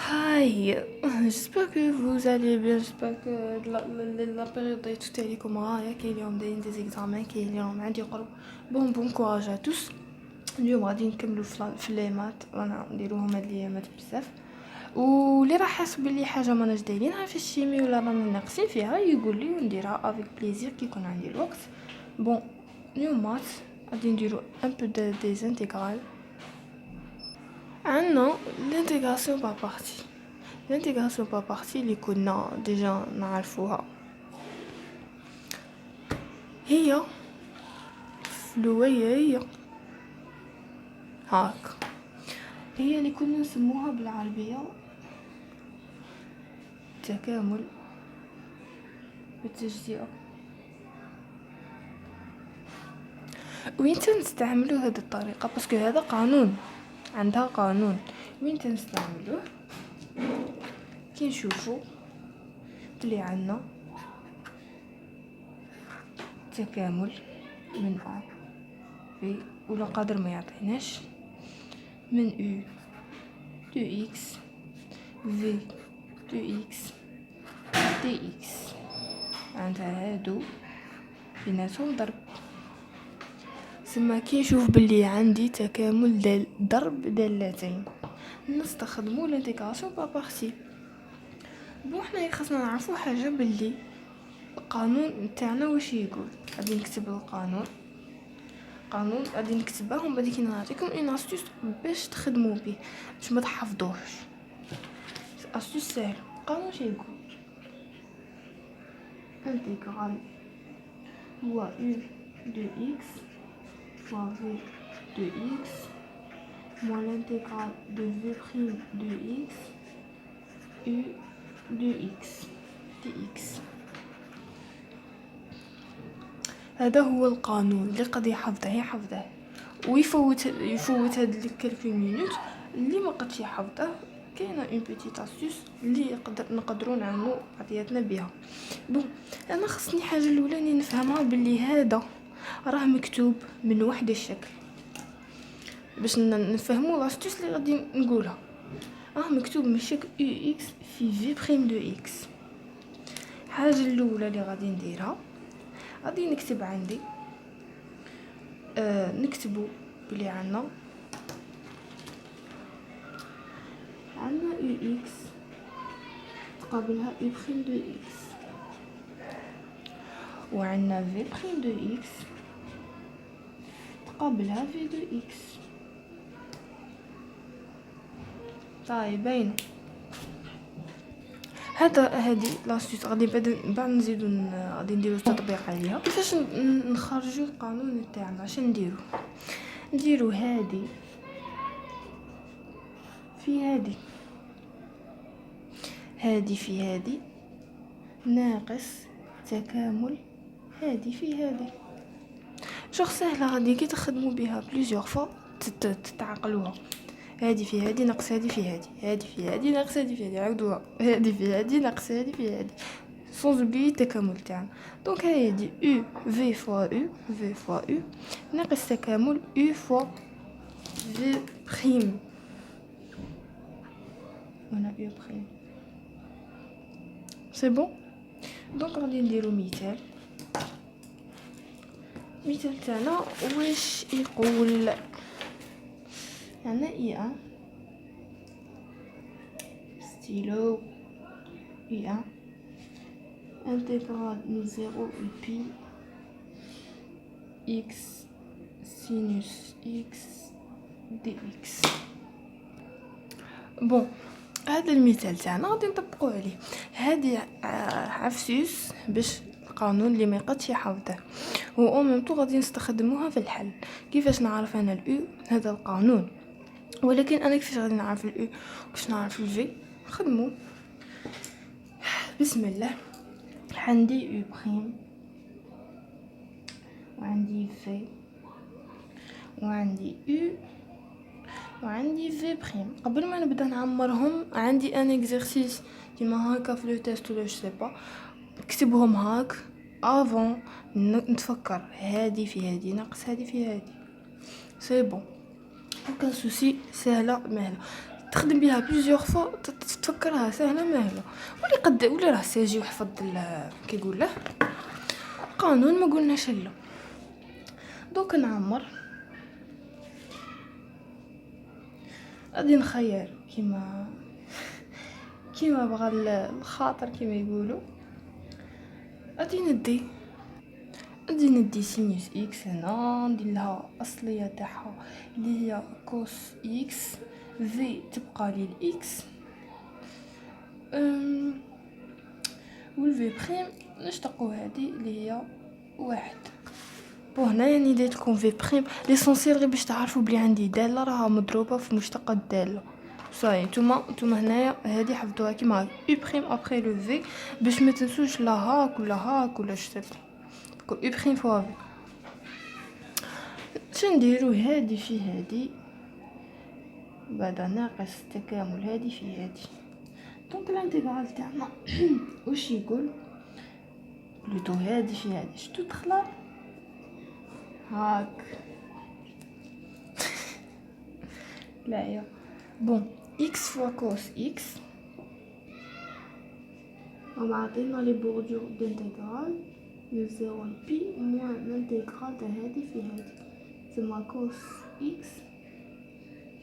Hi, j'espère que vous allez bien, j'espère que la période est tout est comme qu'il y a des examens qu'il y a عندي قرب. Bon courage à tous. اليوم غادي نكملوا في لي مات وانا نديروهم هاد الايامات بزاف. واللي راح يحس بلي حاجه ما ناش دايرينها في الشيمي ولا رانا ناقصين فيها يقول لي ونديرها افيك بليزير كي يكون عندي الوقت. بون اليوم مات غادي نديرو ان بو دي انتيغرال. عندنا l'intégration par partie. L'intégration par partie اللي كنا ديجا نعرفوها هي فلوية، هاك هي اللي كنا نسموها بالعربية تكامل بالتجزئة. وين تنستعملو هذه الطريقة باسكو هذا قانون، عندها قانون. وين تنستعملوه كي نشوفو بلي عندنا تكامل من A B ولا قادر ما يعطيناش من U de X V de X dx عندها هادو بيناتهم ضرب. سما كي نشوف بلي عندي تكامل ضرب دالتين نستخدمو الانتيغراسيون با بارتي. بون حنا خاصنا نعرفو حاجه بلي القانون نتاعنا واش يقول. غادي نكتب القانون غادي نكتبها ومن بعد كي نعطيكم اون استوس باش تخدموا به باش ما تحفظوهش. استوس سهل. القانون واش يقول؟ intégral هو u de x fois v de x moins l'intégrale de v prime de x u de x dx. هذا هو القانون اللي قد يحفظه ويفوت هاد الكالكول مينوت. اللي ما قدش يحفظه كاينه اون بيتيت استوس اللي نقدروا نعملوا عطياتنا بها. بون انا خصني حاجه الاولانيه نفهمها بلي هذا راه مكتوب من واحد الشكل باش نفهموا لاستوس اللي غادي نقولها. راه مكتوب من شكل يو اكس في في بريم دو اكس. الحاجه الاولى اللي غادي نديرها غادي نكتب عندي نكتبو بلي عندنا يو اكس تقابلها يو بريم دو اكس وعندنا في بريم دو اكس تقابلها في دو اكس. طيب باين هادي لاستيس غادي بعد نزيدو غادي نديرو تطبيق عليها كيفاش نخرجوا القانون تاعنا. اش نديرو هادي في هادي في هادي ناقص تكامل هادي في هادي. شوف سهله غادي كي تخدموا بها بليزيور فوا تتعقلوها. هادي في هادي ناقص هادي في هادي، هادي في هادي ناقص هادي في هادي، عاودوها هادي في هادي ناقص هادي في هادي sans oublier التكامل تاعنا. دونك هادي u v fois u ناقص تكامل u fois v prime. هنا u prime c'est bon. دونك غادي نديرو مثال تاعنا واش يقول. عندنا I1 stylo I1 intégrale de 0 pi x sinus x dx. بون هذا المثال تاعنا غادي نطبقوا عليه. هذه عفسوس باش القانون اللي ما يقدش يحفظه و او ميم طو غادي نستخدموها في الحل. كيفاش نعرف انا الاو؟ هذا القانون. ولكن انا كيفاش غادي نعرف الاو كيفاش نعرف الفي؟ نخدمو بسم الله. عندي او بريم وعندي في وعندي او وعندي في بريم. قبل ما نبدا نعمرهم عندي ان اكزرسيس كيما هكا في لو تيست ولا جو سي با نكتبهم هاك افون نتفكر. هادي في هادي ناقص هادي في هادي سي بون. اوكا سوسي سهله مهله. تخدم بها بليزيوغ فوا تفكرها سهله ماهله، ولا راه ساجي وحفظ كيقول له قانون ما قلناش لا. دوك نعمر غادي نخير كيما بغى الخاطر كيما يقولوا. غادي ندي سينوس اكس هنا، ندير لها اصليه تاعها اللي هي كوس اكس، في تبقى لي الاكس، والفي بريم نشتقو هذه اللي هي واحد. هنا يعني ديتكم في بريم ليسونسيال غير باش تعرفوا بلي عندي داله راها مضروبه في مشتقه الداله صاي. نتوما هنايا هذه حفظوها كيما او بريم ابري لو في باش ما تنسوش لا هاك ولا شتي او بريم فوا في. شنديرو هادي في هادي بعد ناقص تكامل هادي في هادي. دونك الانتيغرال تاعنا واش يقول بلوتو هادي في هادي شتو تخلى هاك لا يا بون اكس فوا كوس اكس ومعطينا لي بوردور دانتيغرال من 0 ل بي موان الانتيغرال تاع هادي في هادي تسمى كوس اكس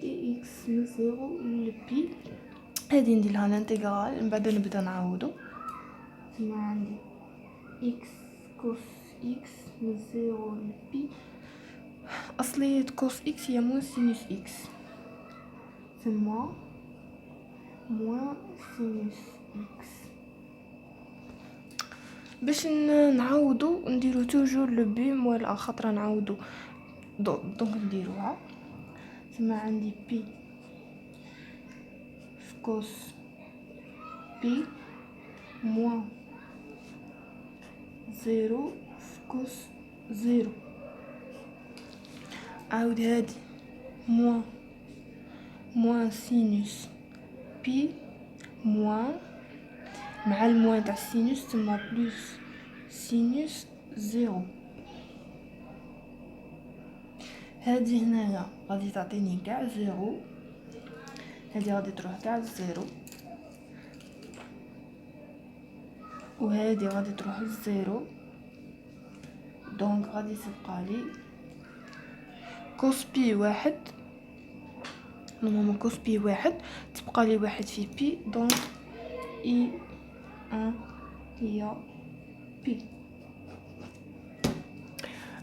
دي اكس من 0 ل بي. هادي ندير لها الانتيغرال من بعد نبدا نعوضو. تسمى عندي اكس كوس اكس من 0 ل بي اصلية كوس اكس هي موان سينوس اكس تسمى موان سينوس اكس. باش نعوضو نديرو توجور لو بي موال خاطر نعوضو دونك نديروها. تسمى عندي بي في كوس بي موان زيرو في كوس زيرو. عاود هادي موان سينوس بي موان مع الموان تاع السينوس تسمى بلوس سينوس زيرو. هادي هنايا غادي تعطيني كاع زيرو، هادي غادي تروح كاع الزيرو، وهادي غادي تروح الزيرو. دونك غادي تبقى لي كوس بي واحد نورمالمون كوس بي واحد تبقى لي واحد في بي. دونك اي ان هي بي.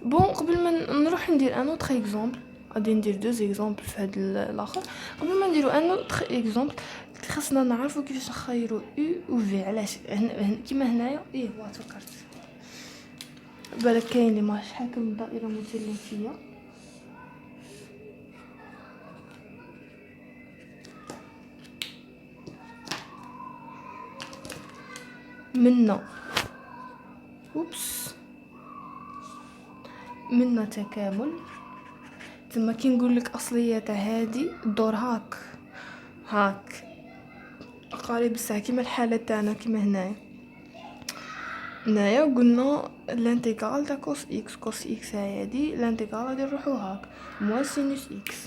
بون قبل ما نروح ندير ان اوتر اكزامبل غادي ندير دوز اكزامبل في هاد الاخر. قبل ما نديرو ان اوتر اكزامبل خاصنا نعرفوا كيفاش نخيروا او و في. علاش كيما هنايا فكرت بالك كاين اللي ماش حاكم دائره مثلثيه منا تكامل. تما كي نقول لك اصليه تاع هذه الدور هاك قريب الساعه كيما الحاله تاعنا كيما هنايا قلنا الانتيغرال تاع كوس اكس هذه الانتيغرال غادي نروحو هاك موان سينوس اكس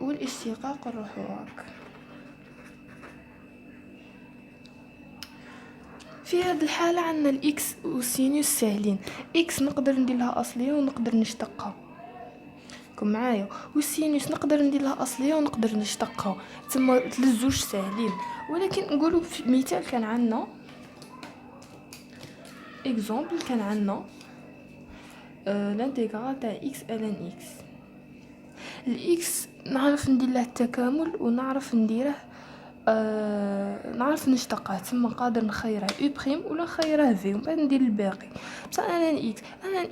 والاشتقاق نروحو هاك. في هذه الحاله عندنا الاكس والسينوس ساهلين. اكس نقدر ندير لها اصليه ونقدر نشتقها كم معايا، والسينوس نقدر ندير لها اصليه ونقدر نشتقها تما الزوج ساهلين. ولكن نقولوا في مثال كان عندنا اكزامبل كان عندنا الانتيغرال تاع اكس لن اكس. الاكس نعرف ندير له التكامل ونعرف نديره نعرف نشتقه تما قادر نخيره او بريم ولا نخيره في ومن بعد ندير الباقي. بصح انا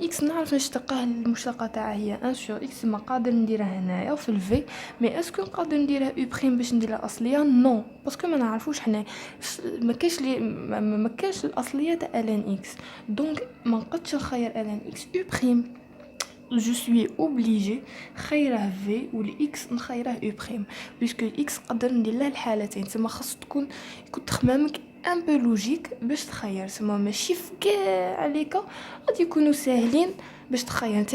اكس نعرف نشتقه المشتقه تاعها هي 1 sur اكس ما قادر نديرها هنايا في الفي. مي اسكو نقدر نديرها او بريم باش نديرها اصليه نو باسكو ما نعرفوش حنا ما كاش الاصليه تاع لن اكس. دونك ما نقدش نخير لن اكس او بريم je suis obligé خيره في والاكس نخيره او بريم باسكو الاكس قدر ندير له الحالتين. تما خاص تكون تخمامك ان بو لوجيك باش تخير. تما ماشي كاع عليك غادي يكونوا ساهلين باش تخير. انت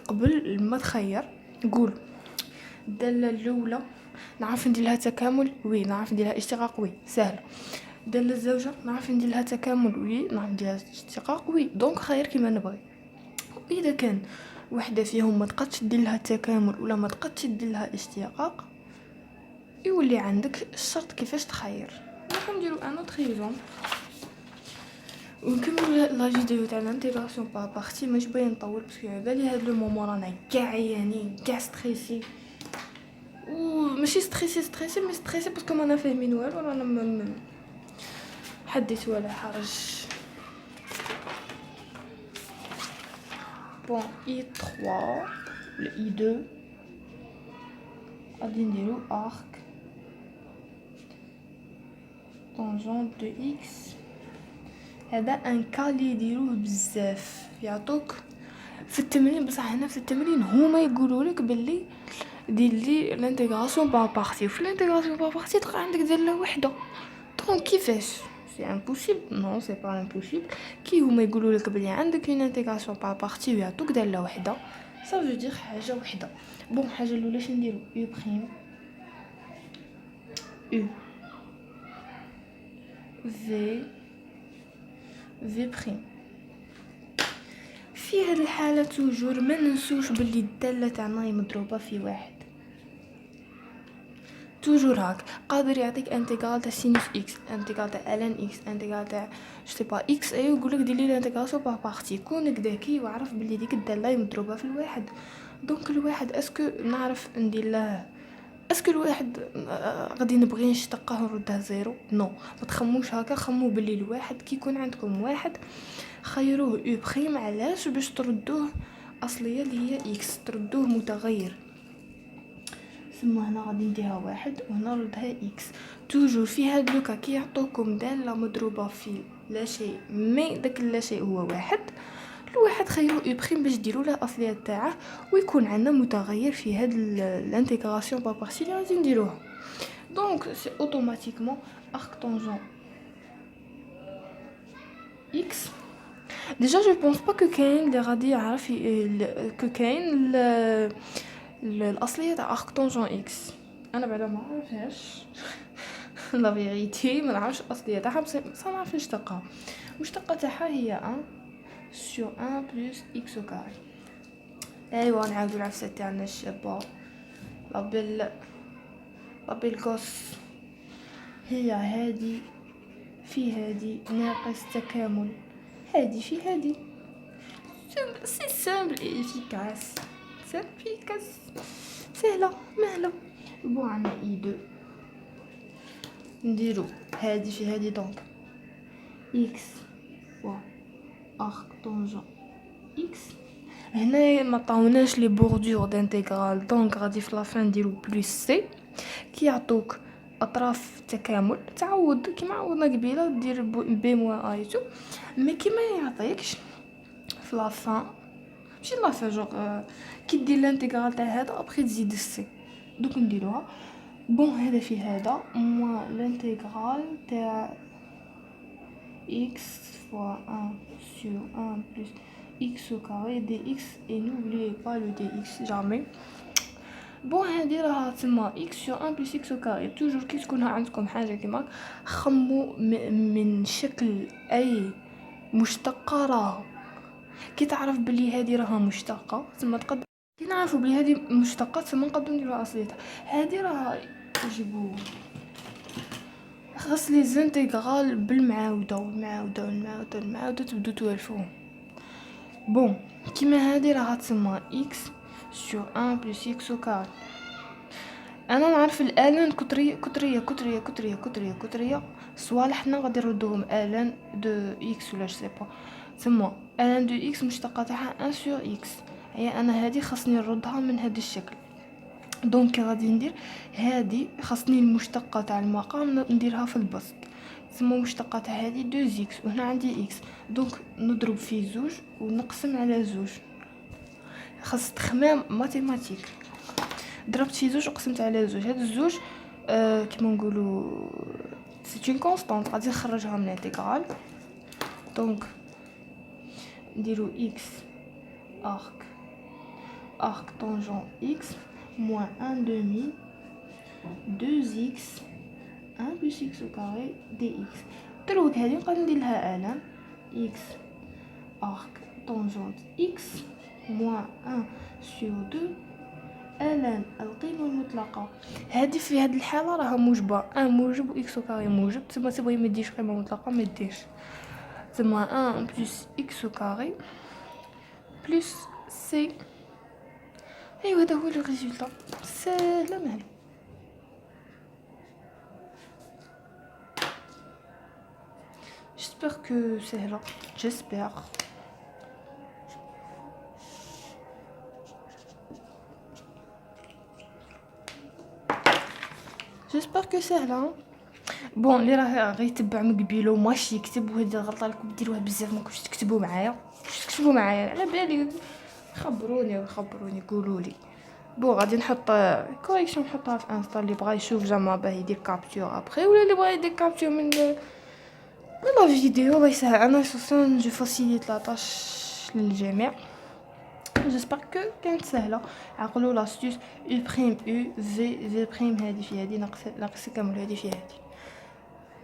قبل ما تخير قول الداله الاولى نعرف ندير لها تكامل وي، نعرف ندير لها اشتقاق وي، سهله. دالة الزوجه نعرف ندير لها تكامل وي، نعرف ندير لها اشتقاق وي، دونك خير كيما نبغي. واذا كان وحده فيهم ما تقدش دير لها تكامل ولا ما تقدش دير لها اشتقاق، يولي عندك الشرط كيفاش تخير. راح نديرو ان اوتر اكزومبل ونكمل لا فيديو تاع الانتيغراسيون با بارتي. مش باغي نطول باسكو على بالي هاد لو مومون رانا كاع عيانين كاع ستريسي، وماشي ستريسي مي ستريسي باسكو ما فاهمين والو، رانا حدث ولا حرج. بون اي 3 ولا اي 2 غادي نديرو ارك طونجون دو اكس. هذا ان كا لي يديروه بزاف، يعطوك في التمرين، بصح هنا في التمرين هما يقولوا لك باللي دير لي لانتيغراسيون با بارتي، في لانتيغراسيون با بارتي تلقى عندك دير وحده. دونك كيفاش سي امبوسيبل؟ نو سي با امبوسيبل. كي هما يقولوا لك بلي عندك اون انتيغراسيون با بارتي ويعطوك داله وحده، صافي فو دير حاجه وحده. بون حاجه الاولى شنو نديرو؟ يو بريم يو في بريم. في هذه الحاله توجور ما ننسوش باللي الداله تاعنا مضروبه في واحد، توجور هاك. قادر يعطيك انتيغرال تاع سينوس اكس، انتيغرال تاع الان اكس، انتيغرال تاع جو با اكس اي، ويقول لك دير لي لانتيغراسيون با بارتي. كونك ذكي وعرف بلي ديك الداله مضروبه في الواحد، دونك الواحد اسكو نعرف ندير له، اسكو الواحد غادي نبغي نشتقه ونردها زيرو؟ نو. ما تخموش هكا، خمو بلي الواحد كي يكون عندكم واحد خيروه يو بريم. علاش؟ باش تردوه اصليه اللي هي اكس، تردوه متغير. ثم هنا غادي نديها واحد وهنا نردها اكس. توجور في هاد لوكا كي يعطوكم داله مضروبه في لا شيء مي داك لا شيء هو واحد، الواحد خيرو يو بريم باش ديروا له الاصليه تاعه، ويكون عندنا متغير في هاد الانتيغراسيون با بارتي اللي غادي نديروها. دونك سي اوتوماتيكمون ارك طونجون اكس. ديجا جو بونس با كو كاين اللي غادي يعرف كو كاين الاصليه تاع ارك طونجون اكس. انا بعدا ما عرفهاش لا فيريتي، ما نعرفش الاصليه تاعها، بس نعرف نشتقها. المشتقه تاعها هي 1 sur 1 plus x au carré. ايوا نعاودو العفسه تاعنا الشابه لا بالقص. هي هادي في هادي ناقص تكامل هادي في هادي. سي سامبل اي افيكاس، سهله مهله. بون عنا اي 2 نديرو هادي في هادي، دونك اكس فوا ارك طونجون اكس. هنا ما طاوناش لي بوردور دانتيغرال، دونك غادي في لافان نديرو بلس سي. كي يعطوك اطراف تكامل تعوض كيما عوضنا قبيله، دير بي موان اي تو. مي كيما يعطيكش في لافان ماشي لافان جوغ كي دير لانتيغرال تاع هذا ابخي تزيد السي، دوك نديروها. بون هذا في هذا موان لانتيغرال تاع x fois 1 sur 1 plus x au carré dx, et n'oubliez pas le dx jamais. بون هذه راها تسمى x sur 1 plus x au carré. توجور كي تكون عندكم حاجه كيما خمو من شكل اي مشتقه راهو. كي تعرف بلي هذه راها مشتقه تسمى تقدر، كي نعرفوا بلي هذه مشتقه تسمى نقدروا نديروا اصليتها. هذه راها نجيبوا خاص لي زانتيغرال بالمعاوده تبدو توالفوهم. بون كيما هذه راها تسمى x sur 1 plus x au carré. انا نعرف الالان كتريه صوالحنا غادي نردوهم الان دو x ولا جو با، تسمى الان دو x مشتقه تاعها 1 sur x. هي انا هذه خاصني نردها من هذا الشكل، دونك غادي ندير هذه خاصني المشتقه تاع المقام نديرها في البسط، تسمى مشتقه تاع هذه 2 x وهنا عندي x، دونك نضرب في زوج ونقسم على زوج. خاص تخمام ماتيماتيك، ضربت في زوج وقسمت على زوج. هاد الزوج كيما نقولوا سي اون كونستانت غادي نخرجها من الانتيغرال. دونك نديرو x arc tangent x moins 1 demi 2x 1 plus x au carré dx. دروك هذه نقدر ندير لها ln x arc tangente x moins 1 sur 2 ln القيمة المطلقة. هذه في هذه الحالة راها موجبة 1 موجب و x au carré موجب، تما تبغي ما ديرش قيمة مطلقة ما ديرش، تما 1 plus x au carré plus c. ايوا هذا هو لو ريزولطا، ساهلة مهلة. J'espère que c'est là. J'espère. J'espère que c'est là. بون اللي راه غيتبع من قبيله وماشي يكتب وهذه الغلطه راكم ديروها بزاف، ما كنتش تكتبوا معايا على بالي. خبروني قولوا لي. بون غادي نحط كوريكشن نحطها في انستا، اللي بغى يشوف جاما باه يدير كابتور ابري، ولا اللي بغى يدير كابتور من لا فيديو الله يسهل. انا شخصيا جو فاسيليت لا طاش للجميع. جيسبر كو كانت سهله. عقلوا لاستيوس يو بريم يو في بريم هذه في هذه ناقص كامل هذه في هذه،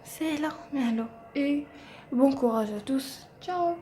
سهله مهله. اي بون كوراج ا توس، تشاو.